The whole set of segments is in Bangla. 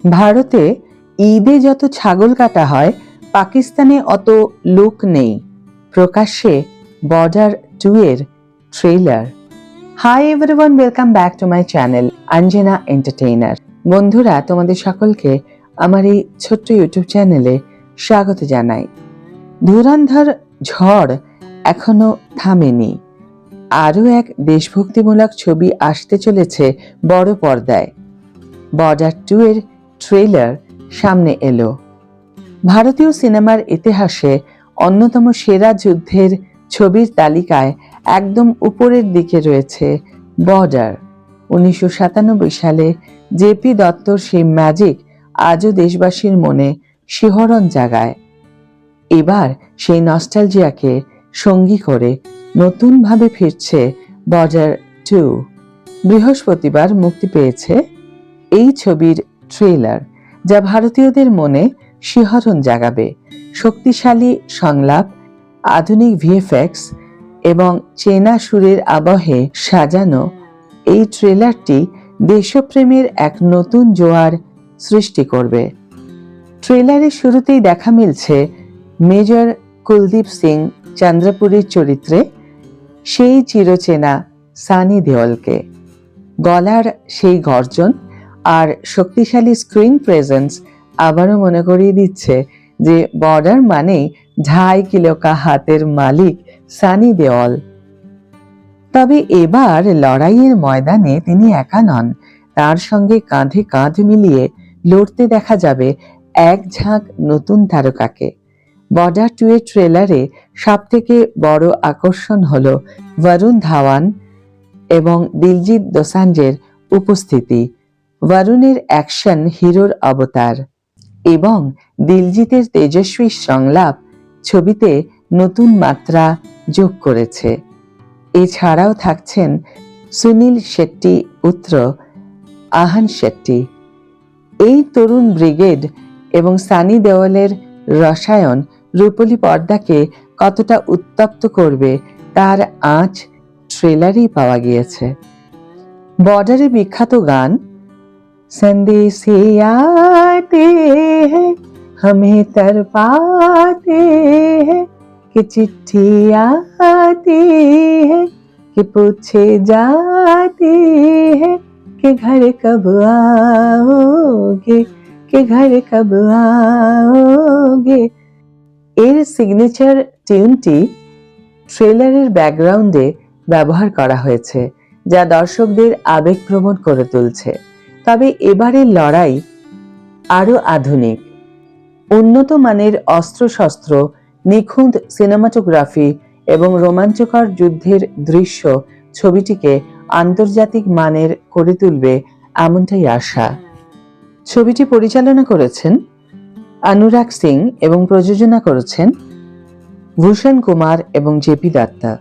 ভারতে ঈদে যত ছাগল কাটা হয়, পাকিস্তানে অত লোক নেই। প্রকাশ্যে বর্ডার 2 এর trailer. Hi everyone, welcome back to my channel Anjana entertainer. বন্ধুরা, তোমাদের সকলকে আমার এই ছোট্ট ইউটিউব চ্যানেলে স্বাগত জানাই। ধুরন্ধর ঝড় এখনো থামেনি। আরও এক দেশভক্তিমূলক ছবি আসতে চলেছে বড় পর্দায়। বর্ডার 2 এর ট্রেলার সামনে এলো। ভারতীয় সিনেমার ইতিহাসে অন্যতম সেরা যুদ্ধের ছবির তালিকায় একদম উপরের দিকে রয়েছে বর্ডার। 1997 সালে জেপি দত্তর সেই ম্যাজিক আজও দেশবাসীর মনে শিহরণ জাগায়। এবার সেই নস্টালজিয়াকে সঙ্গী করে নতুনভাবে ফিরছে বর্ডার 2। বৃহস্পতিবার মুক্তি পেয়েছে এই ছবির ট্রেলার, যা ভারতীয়দের মনে শিহরণ জাগাবে। শক্তিশালী সংলাপ, আধুনিক ভিএফএক্স এবং চেনা সুরের আবহে সাজানো এই ট্রেলারটি দেশপ্রেমের এক নতুন জোয়ার সৃষ্টি করবে। ট্রেলারের শুরুতেই দেখা মিলছে মেজর কুলদীপ সিং চন্দ্রপুরীর চরিত্রে সেই চিরচেনা সানি দেওলকে। গলার সেই গর্জন আর শক্তিশালী স্ক্রিন প্রেজেন্স আবারও মনে করিয়ে দিচ্ছে যে বর্ডার মানেই 2.5 কিলো কা হাতের মালিক সানি দেওল। তবে এবার লড়াইয়ের ময়দানে তিনি একা নন, তার সঙ্গে কাঁধে কাঁধ মিলিয়ে লড়তে দেখা যাবে এক ঝাঁক নতুন তারকাকে। বর্ডার 2 এর ট্রেলারে সবথেকে বড় আকর্ষণ হলো বরুণ ধাওয়ান এবং দিলজিৎ দোসাঞ্জের উপস্থিতি। বরুণের অ্যাকশন হিরোর অবতার এবং দিলজিতের তেজস্বী সংলাপ ছবিতে নতুন মাত্রা যোগ করেছে। এছাড়াও থাকছেন সুনীল শেট্টি পুত্র আহান শেট্টি। এই তরুণ ব্রিগেড এবং সানি দেওলের রসায়ন রূপলী পর্দাকে কতটা উত্তপ্ত করবে তার আঁচ ট্রেলারেই পাওয়া গিয়েছে। বর্ডারের বিখ্যাত গান संदेशे आते हैं हमें तरपाते हैं कि चिट्ठी आती है कि पूछे जाते हैं कि घर कब आओगे, कि घर कब आओगे। এর সিগনেচার টিউনটি ট্রেলারের ব্যাকগ্রাউন্ডে ব্যবহার করা হয়েছে, যা দর্শকদের আবেগপ্রবণ করে তুলছে। তবে এবারের লড়াই আরো আধুনিক। উন্নত মানের অস্ত্রশস্ত্র, নিখুঁত সিনেমাটোগ্রাফি এবং রোমাঞ্চকর যুদ্ধের দৃশ্য ছবিটিকে আন্তর্জাতিক মানের করে তুলবে এমনটাই আশা। ছবিটি পরিচালনা করেছেন অনুরাগ সিং এবং প্রযোজনা করেছেন ভূষণ কুমার এবং জেপি দত্তা।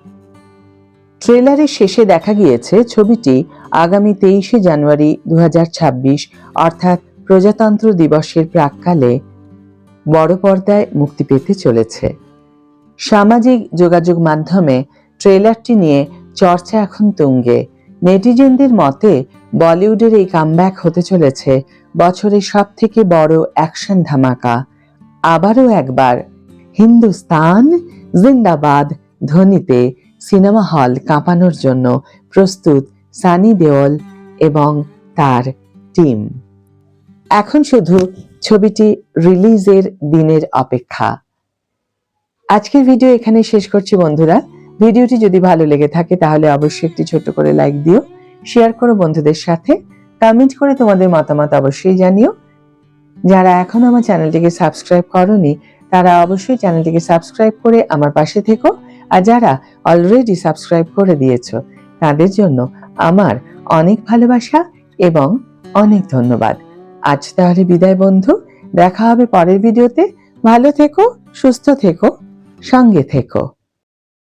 ট্রেলারের শেষে দেখা গিয়েছে ছবিটি আগামী 23শে জানুয়ারি 2026 অর্থাৎ প্রজাতন্ত্র দিবসের প্রাক্কালে বড় পর্দায় মুক্তি পেতে চলেছে। সামাজিক যোগাযোগ মাধ্যমে ট্রেলারটি নিয়ে চর্চা এখন তুঙ্গে। নেটিজেনদের মতে বলিউডের এই কামব্যাক হতে চলেছে বছরের সবথেকে বড় অ্যাকশন ধামাকা। আবারও একবার হিন্দুস্তান জিন্দাবাদ ধ্বনিতে সিনেমা হল কাঁপানোর জন্য প্রস্তুত সানি দেওল এবং তার টিম। এখন শুধু ছবিটি রিলিজের দিনের অপেক্ষা। আজকের ভিডিও এখানে শেষ করছি বন্ধুরা। ভিডিওটি যদি ভালো লেগে থাকে তাহলে অবশ্যই একটি ছোট্ট করে লাইক দিও, শেয়ার করো বন্ধুদের সাথে, কমেন্ট করে তোমাদের মতামত অবশ্যই জানিও। যারা এখন আমার চ্যানেলটিকে সাবস্ক্রাইব করোনি তারা অবশ্যই চ্যানেলটিকে সাবস্ক্রাইব করে আমার পাশে থেকো, আর যারা অলরেডি সাবস্ক্রাইব করে দিয়েছো তাদের জন্য আমার অনেক ভালোবাসা এবং অনেক ধন্যবাদ। আজ তাহলে বিদায় বন্ধু, দেখা হবে পরের ভিডিওতে। ভালো থেকো, সুস্থ থেকো, সঙ্গে থেকো।